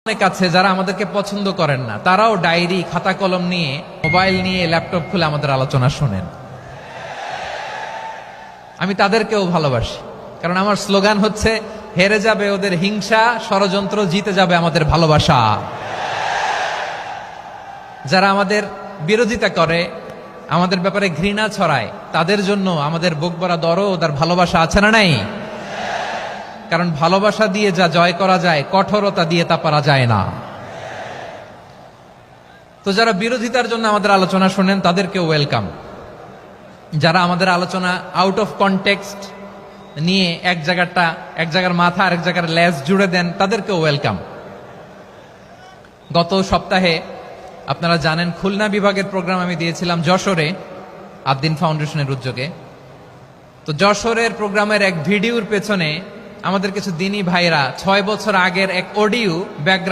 অনেক আছে যারা আমাদেরকে পছন্দ করেন না, তারাও ডায়েরি খাতা কলম নিয়ে, মোবাইল নিয়ে, ল্যাপটপ খুলে আমাদের আলোচনা শোনেন। আমি তাদেরকেও ভালোবাসি, কারণ আমার স্লোগান হচ্ছে, হেরে যাবে ওদের হিংসা, ষড়যন্ত্র, জিতে যাবে আমাদের ভালোবাসা। যারা আমাদের বিরোধিতা করে, আমাদের ব্যাপারে ঘৃণা ছড়ায়, তাদের জন্য আমাদের বুক ভরা দরদ আর ভালোবাসা আছে না নাই? কারণ ভালোবাসা দিয়ে যা জয় করা যায়, কঠোরতা দিয়ে তা পারা যায় না। তো যারা বিরোধিতার জন্য আমাদের আলোচনা শোনেন, তাদেরকেও ওয়েলকাম। যারা আমাদের আলোচনা আউট অফ কনটেক্সট নিয়ে এক জায়গার মাথা আর এক জায়গার লেজ জুড়ে দেন, তাদেরকেও ওয়েলকাম। গত সপ্তাহে আপনারা জানেন, খুলনা বিভাগের প্রোগ্রাম আমি দিয়েছিলাম যশোরে, আদ্দিন ফাউন্ডেশনের উদ্যোগে। তো যশোরের প্রোগ্রামের এক ভিডিওর পেছনে আমাদের কিছু দিনী ভাইরা 6 বছর আগের এক অডিও ব্যাকগ্রাউন্ড